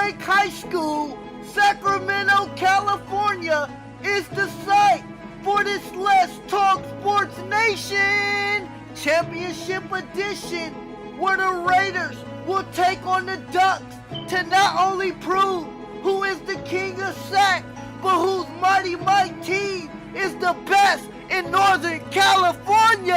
Lake High School, Sacramento, California, is the site for this Let's Talk Sports Nation Championship Edition, where the Raiders will take on the Ducks to not only prove who is the king of sack, but whose Mighty Mike team is the best in Northern California.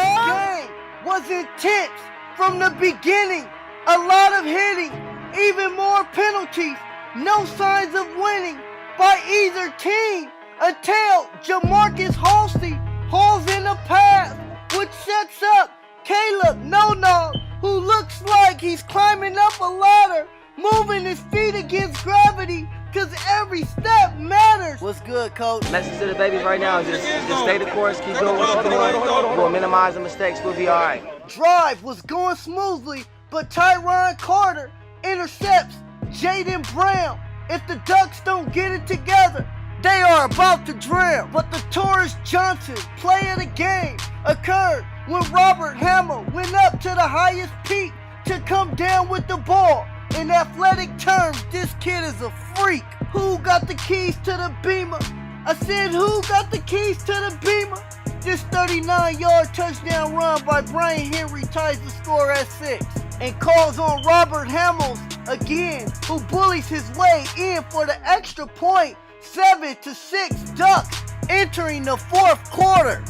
This game was intense from the beginning. A lot of hitting, even more penalties, no signs of winning by either team until Jamarcus Halsey hauls in a pass, which sets up Caleb No-No, who looks like he's climbing up a ladder, moving his feet against gravity, because every step matters. What's good, coach? Message to the babies right now, just stay the course, keep doing what you're doing. We'll minimize the mistakes, we'll be all right. Drive was going smoothly, but Tyron Carter intercepts Jaden Brown. If the Ducks don't get it together, they are about to drown. But the Torres Johnson play of the game occurred when Robert Hamill went up to the highest peak to come down with the ball. In athletic terms, this kid is a freak. Who got the keys to the Beamer? I said, who got the keys to the Beamer? This 39-yard touchdown run by Brian Henry ties the score at 6 and calls on Robert Hamels again, who bullies his way in for the extra point. 7-6 Ducks entering the fourth quarter.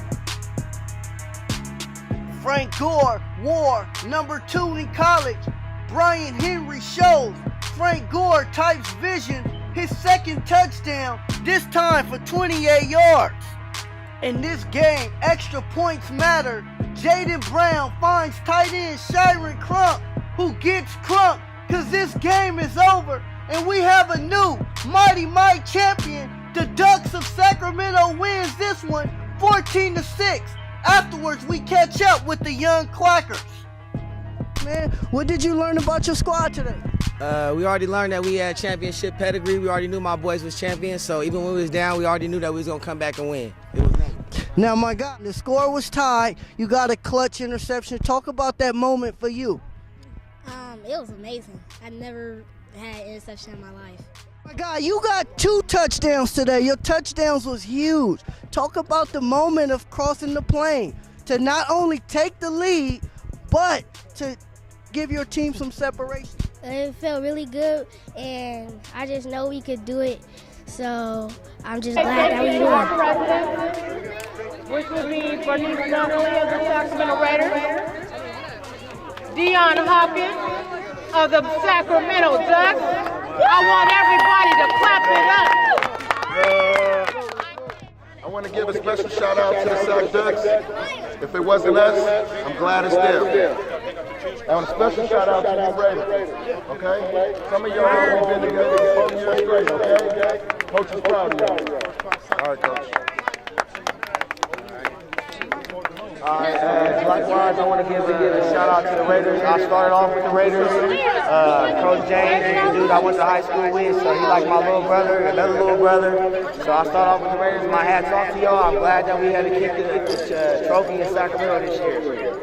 Frank Gore wore number 2 in college. Brian Henry shows Frank Gore types vision, his second touchdown, this time for 28 yards. In this game, extra points matter. Jaden Brown finds tight end Shiren Crump, who gets Crump because this game is over and we have a new Mighty Mike champion. The Ducks of Sacramento wins this one 14-6. Afterwards, we catch up with the young Clackers. Man, what did you learn about your squad today? We already learned that we had championship pedigree. We already knew my boys was champions, so even when we was down, we already knew that we was going to come back and win. It was nothing. Now, my God, the score was tied. You got a clutch interception. Talk about that moment for you. It was amazing. I never had an interception in my life. My God, you got 2 touchdowns today. Your touchdowns was huge. Talk about the moment of crossing the plane to not only take the lead, but to give your team some separation. It felt really good, and I just know we could do it. So I'm just glad that we won. Which will be for neither none only of the Sacramento Raiders, Deion Hopkins of the Sacramento Ducks. I want everybody to clap it up. I want to give a special shout out to the Sac Ducks. If it wasn't us, I'm glad it's them. I want a special shout out to the Raiders. Okay? Some of y'all we've been together for 4 years straight, okay? Coach is proud of y'all. All right, Coach. Likewise, I want to give a shout out to the Raiders. I started off with the Raiders. Coach James is the dude I went to high school with, so he like my little brother, another little brother. So I started off with the Raiders. My hat's off to y'all. I'm glad that we had to kick the trophy in Sacramento this year.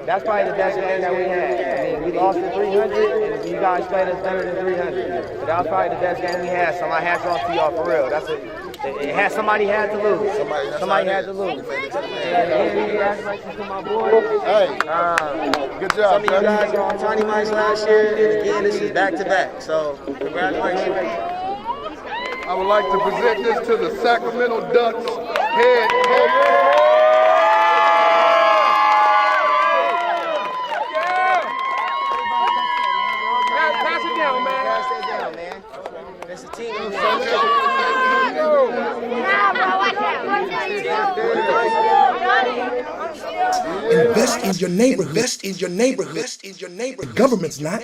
That's probably the best game that we had. I mean, we lost at 300, and you guys played us better than 300. But that was probably the best game we had, so my hat's off to y'all for real. Somebody had to lose. Somebody had to lose. And congratulations to my boys. Hey, good job. Some of you guys were on Tiny Mike's last year, and again, this is back-to-back. So, congratulations. I would like to present this to the Sacramento Ducks head coach. It's a team. Invest in your neighborhood. Invest in your neighborhood. The government's not.